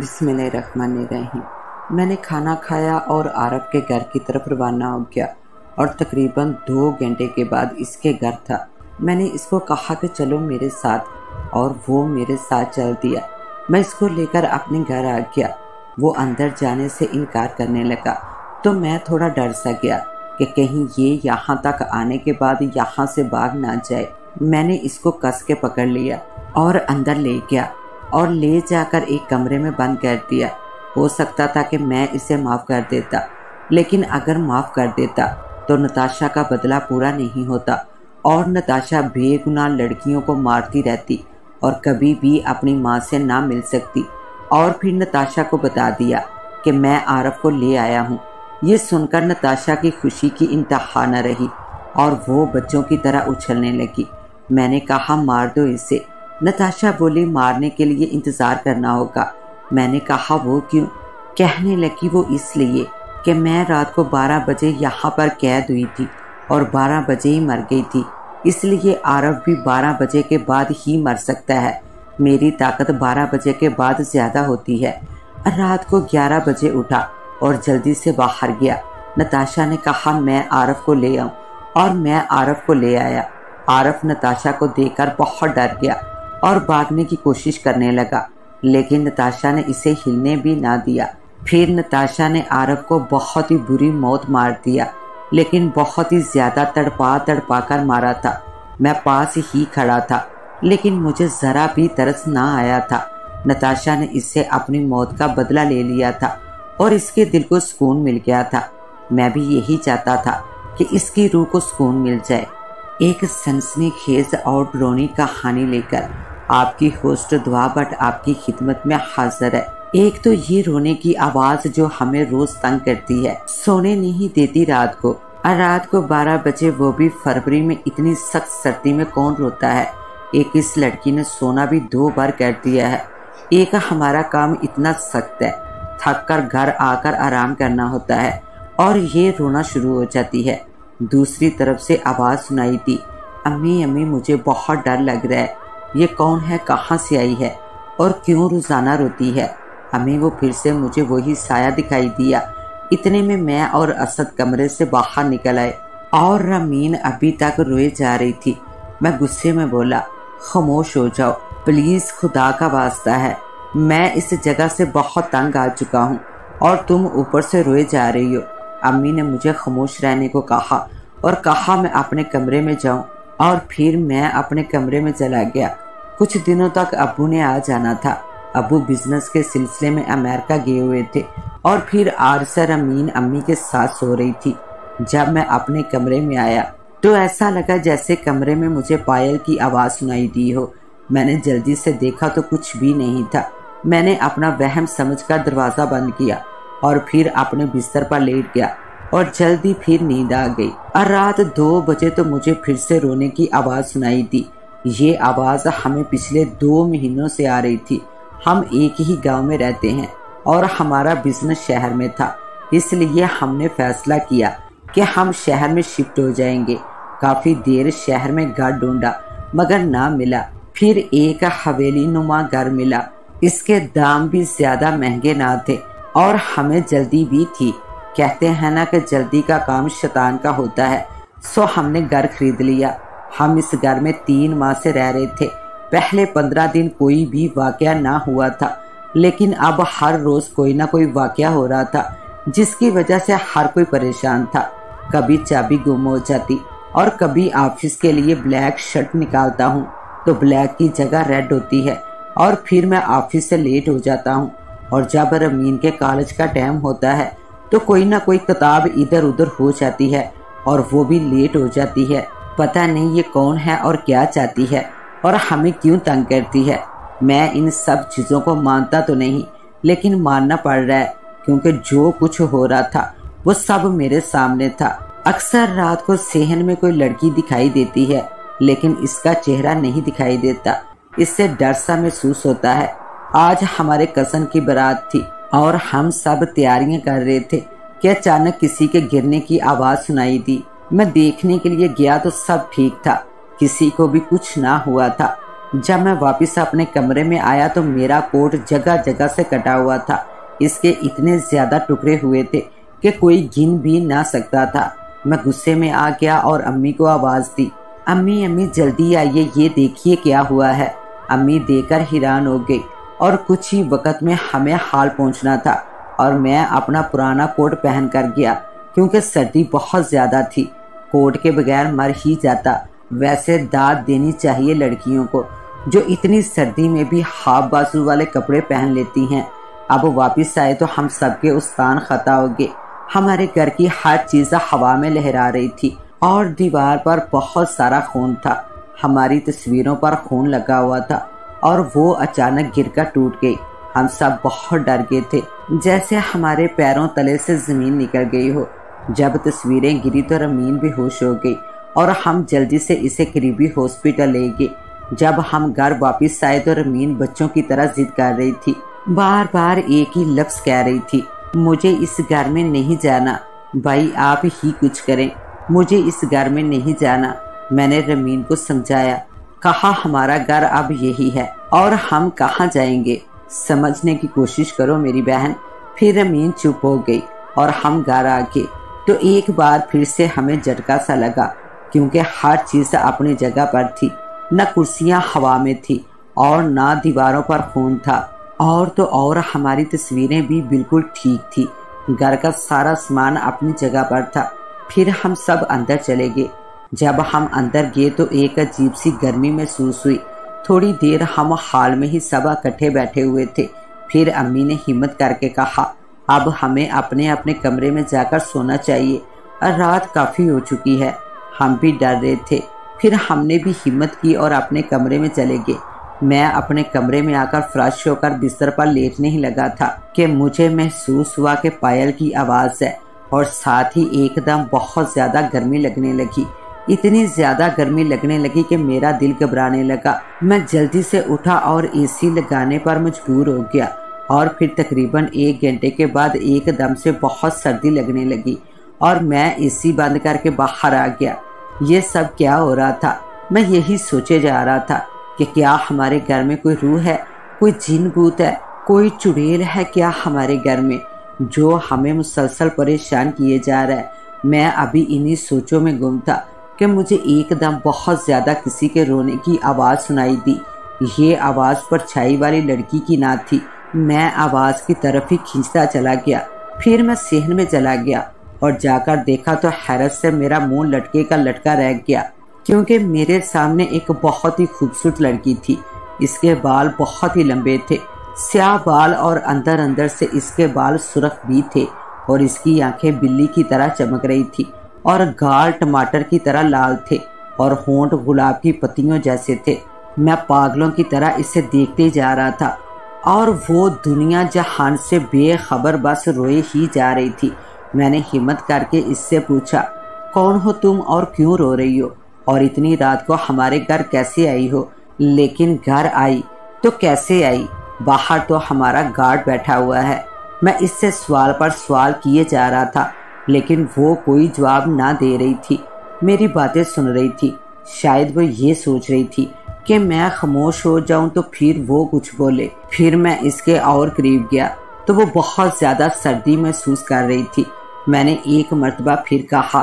बिस्मिल्लाहिर्रहमानिर्रहीम। मैंने खाना खाया और आरफ के घर की तरफ रवाना हो गया और तकरीबन 2 घंटे के बाद इसके घर था। मैंने इसको कहा कि चलो मेरे साथ और वो मेरे साथ चल दिया। मैं इसको लेकर अपने घर आ गया। वो अंदर जाने से इनकार करने लगा तो मैं थोड़ा डर सा गया कि कहीं ये यहाँ तक आने के बाद यहाँ से भाग ना जाए। मैंने इसको कस के पकड़ लिया और अंदर ले गया और ले जाकर एक कमरे में बंद कर दिया। हो सकता था कि मैं इसे माफ़ कर देता, लेकिन अगर माफ़ कर देता तो नताशा का बदला पूरा नहीं होता और नताशा बेगुनाह लड़कियों को मारती रहती और कभी भी अपनी माँ से ना मिल सकती। और फिर नताशा को बता दिया कि मैं आरफ को ले आया हूँ। ये सुनकर नताशा की खुशी की इंतहा न रही और वो बच्चों की तरह उछलने लगी। मैंने कहा मार दो इसे। नताशा बोली मारने के लिए इंतज़ार करना होगा। मैंने कहा वो क्यों? कहने लगी वो इसलिए कि मैं रात को 12 बजे यहाँ पर कैद हुई थी और 12 बजे ही मर गई थी, इसलिए आरफ भी 12 बजे के बाद ही मर सकता है। मेरी ताकत 12 बजे के बाद ज़्यादा होती है। रात को 11 बजे उठा और जल्दी से बाहर गया। नताशा ने कहा मैं आरफ को ले आऊँ और मैं आरफ को ले आया। आरफ नताशा को देखकर बहुत डर गया और भागने की कोशिश करने लगा, लेकिन नताशा ने इसे हिलने भी ना दिया। फिर नताशा ने आरफ को बहुत ही बुरी मौत मार दिया, लेकिन बहुत ही ज़्यादा तड़पा कर मारा था। मैं पास ही खड़ा था, लेकिन मुझे ज़रा भी तरस ना आया था। नताशा ने इससे अपनी मौत का बदला ले लिया था और इसके दिल को सुकून मिल गया था। मैं भी यही चाहता था कि इसकी रूह को सुकून मिल जाए। एक सनसनीखेज और डरावनी कहानी लेकर आपकी होस्ट दुआ भट्ट आपकी खिदमत में हाजिर है। एक तो ये रोने की आवाज़ जो हमें रोज तंग करती है, सोने नहीं देती रात को। और रात को 12 बजे, वो भी फरवरी में इतनी सख्त सर्दी में कौन रोता है। एक इस लड़की ने सोना भी 2 बार कर दिया है। एक हमारा काम इतना सख्त है, थक कर घर आकर आराम करना होता है और ये रोना शुरू हो जाती है। दूसरी तरफ से आवाज़ सुनाई दी, अम्मी अम्मी मुझे बहुत डर लग रहा है। ये कौन है, कहाँ से आई है और क्यों रोज़ाना रोती है? हमें वो फिर से मुझे वही साया दिखाई दिया। इतने में मैं और असद कमरे से बाहर निकल आए और रमीन अभी तक रोए जा रही थी। मैं गुस्से में बोला, खामोश हो जाओ प्लीज़, खुदा का वास्ता है। मैं इस जगह से बहुत तंग आ चुका हूँ और तुम ऊपर से रोए जा रही हो। अम्मी ने मुझे खामोश रहने को कहा और कहा मैं अपने कमरे में जाऊँ, और फिर मैं अपने कमरे में चला गया। कुछ दिनों तक अब्बू ने आ जाना था। अब्बू बिजनेस के सिलसिले में अमेरिका गए हुए थे और फिर आरसर अमीन अम्मी के साथ सो रही थी। जब मैं अपने कमरे में आया तो ऐसा लगा जैसे कमरे में मुझे पायल की आवाज़ सुनाई दी हो। मैंने जल्दी से देखा तो कुछ भी नहीं था। मैंने अपना वहम समझकर दरवाज़ा बंद किया और फिर अपने बिस्तर पर लेट गया और जल्दी फिर नींद आ गई। और रात 2 बजे तो मुझे फिर से रोने की आवाज़ सुनाई दी। ये आवाज़ हमें पिछले 2 महीनों से आ रही थी। हम एक ही गांव में रहते हैं और हमारा बिजनेस शहर में था, इसलिए हमने फैसला किया कि हम शहर में शिफ्ट हो जाएंगे। काफ़ी देर शहर में घर ढूंढा मगर ना मिला। फिर एक हवेली नुमा घर मिला। इसके दाम भी ज़्यादा महंगे ना थे और हमें जल्दी भी थी। कहते हैं ना कि जल्दी का काम शैतान का होता है। सो हमने घर खरीद लिया। हम इस घर में 3 माह से रह रहे थे। पहले 15 दिन कोई भी वाकया ना हुआ था, लेकिन अब हर रोज़ कोई ना कोई वाकया हो रहा था, जिसकी वजह से हर कोई परेशान था। कभी चाबी गुम हो जाती और कभी ऑफिस के लिए ब्लैक शर्ट निकालता हूँ तो ब्लैक की जगह रेड होती है और फिर मैं ऑफिस से लेट हो जाता हूँ। और जब रमीन के कॉलेज का टाइम होता है तो कोई ना कोई किताब इधर उधर हो जाती है और वो भी लेट हो जाती है। पता नहीं ये कौन है और क्या चाहती है और हमें क्यों तंग करती है। मैं इन सब चीज़ों को मानता तो नहीं, लेकिन मानना पड़ रहा है क्योंकि जो कुछ हो रहा था वो सब मेरे सामने था। अक्सर रात को सेहन में कोई लड़की दिखाई देती है, लेकिन इसका चेहरा नहीं दिखाई देता। इससे डर सा महसूस होता है। आज हमारे कज़न की बारात थी और हम सब तैयारियां कर रहे थे कि अचानक किसी के गिरने की आवाज़ सुनाई दी। मैं देखने के लिए गया तो सब ठीक था, किसी को भी कुछ ना हुआ था। جب میں واپس اپنے کمرے میں آیا تو میرا کوٹ جگہ جگہ سے کٹا ہوا تھا۔ اس کے اتنے زیادہ ٹکڑے ہوئے تھے کہ کوئی گن بھی نہ سکتا تھا۔ میں غصے میں آ گیا اور امی کو آواز دی، امی امی جلدی آئیے، یہ دیکھیے کیا ہوا ہے۔ امی دیکھ کر حیران ہو گئی اور کچھ ہی وقت میں ہمیں حال پہنچنا تھا اور میں اپنا پرانا کوٹ پہن کر گیا کیونکہ سردی بہت زیادہ تھی۔ کوٹ کے بغیر مر ہی جاتا۔ ویسے داد دینی چاہیے لڑکیوں کو جو اتنی سردی میں بھی ہاف بازو والے کپڑے پہن لیتی ہیں۔ اب واپس آئے تو ہم سب کے استان خطا ہو گئے۔ ہمارے گھر کی ہر چیز ہوا میں لہرا رہی تھی اور دیوار پر بہت سارا خون تھا۔ ہماری تصویروں پر خون لگا ہوا تھا اور وہ اچانک گر کر ٹوٹ گئی۔ ہم سب بہت ڈر گئے تھے، جیسے ہمارے پیروں تلے سے زمین نکل گئی ہو۔ جب تصویریں گری تو رمین بھی ہوش ہو گئی اور ہم جلدی سے اسے قریبی ہاسپٹل لے گئے۔ جب ہم گھر واپس آئے تو رمین بچوں کی طرح ضد کر رہی تھی، بار بار ایک ہی لفظ کہہ رہی تھی، مجھے اس گھر میں نہیں جانا، بھائی آپ ہی کچھ کریں، مجھے اس گھر میں نہیں جانا۔ میں نے رمین کو سمجھایا، کہا ہمارا گھر اب یہی ہے اور ہم کہاں جائیں گے، سمجھنے کی کوشش کرو میری بہن۔ پھر رمین چپ ہو گئی اور ہم گھر آ گئے تو ایک بار پھر سے ہمیں جھٹکا سا لگا کیونکہ ہر چیز اپنی جگہ پر تھی۔ نہ کرسیاں ہوا میں تھی اور نہ دیواروں پر خون تھا، اور ہماری تصویریں بھی بالکل ٹھیک تھی۔ گھر کا سارا سامان اپنی جگہ پر تھا۔ پھر ہم سب اندر چلے گئے۔ جب ہم اندر گئے تو ایک عجیب سی گرمی محسوس ہوئی۔ تھوڑی دیر ہم ہال میں ہی سب اکٹھے بیٹھے ہوئے تھے۔ پھر امی نے ہمت کر کے کہا، اب ہمیں اپنے اپنے کمرے میں جا کر سونا چاہیے، رات کافی ہو چکی ہے۔ ہم بھی ڈر رہے تھے۔ پھر ہم نے بھی ہمت کی اور اپنے کمرے میں چلے گئے۔ میں اپنے کمرے میں آ کر فریش ہو کر بستر پر لیٹنے ہی لگا تھا کہ مجھے محسوس ہوا کہ پائل کی آواز ہے اور ساتھ ہی ایک دم بہت زیادہ گرمی لگنے لگی۔ اتنی زیادہ گرمی لگنے لگی کہ میرا دل گھبرانے لگا۔ میں جلدی سے اٹھا اور اے سی لگانے پر مجبور ہو گیا اور پھر تقریباً 1 گھنٹے کے بعد ایک دم سے بہت سردی لگنے لگی اور میں اے سی بند کر کے باہر آ گیا۔ یہ سب کیا ہو رہا تھا؟ میں یہی سوچے جا رہا تھا کہ کیا ہمارے گھر میں کوئی روح ہے، کوئی جن بوت ہے، کوئی چڑیل ہے کیا ہمارے گھر میں جو ہمیں مسلسل پریشان کیے جا رہا ہے۔ میں ابھی انہی سوچوں میں گم تھا کہ مجھے ایک دم بہت زیادہ کسی کے رونے کی آواز سنائی دی۔ یہ آواز پرچھائی والی لڑکی کی نہ تھی۔ میں آواز کی طرف ہی کھینچتا چلا گیا۔ پھر میں صحن میں چلا گیا اور جا کر دیکھا تو حیرت سے میرا منہ لٹکے کا لٹکا رہ گیا کیونکہ میرے سامنے ایک بہت ہی خوبصورت لڑکی تھی۔ اس کے بال بہت ہی لمبے تھے، سیاہ بال، اور اندر سے اس کے بال سرخ بھی تھے اور اس کی آنکھیں بلی کی طرح چمک رہی تھی اور گال ٹماٹر کی طرح لال تھے اور ہونٹ گلاب کی پتیوں جیسے تھے۔ میں پاگلوں کی طرح اسے دیکھتے جا رہا تھا اور وہ دنیا جہان سے بے خبر بس روئے ہی جا رہی تھی۔ میں نے ہمت کر کے اس سے پوچھا، کون ہو تم اور کیوں رو رہی ہو اور اتنی رات کو ہمارے گھر کیسے آئی ہو؟ لیکن گھر آئی تو کیسے آئی؟ باہر تو ہمارا گارڈ بیٹھا ہوا ہے۔ میں اس سے سوال پر سوال کیے جا رہا تھا لیکن وہ کوئی جواب نہ دے رہی تھی، میری باتیں سن رہی تھی۔ شاید وہ یہ سوچ رہی تھی کہ میں خاموش ہو جاؤں تو پھر وہ کچھ بولے۔ پھر میں اس کے اور قریب گیا تو وہ بہت زیادہ سردی محسوس کر رہی تھی۔ میں نے ایک مرتبہ پھر کہا،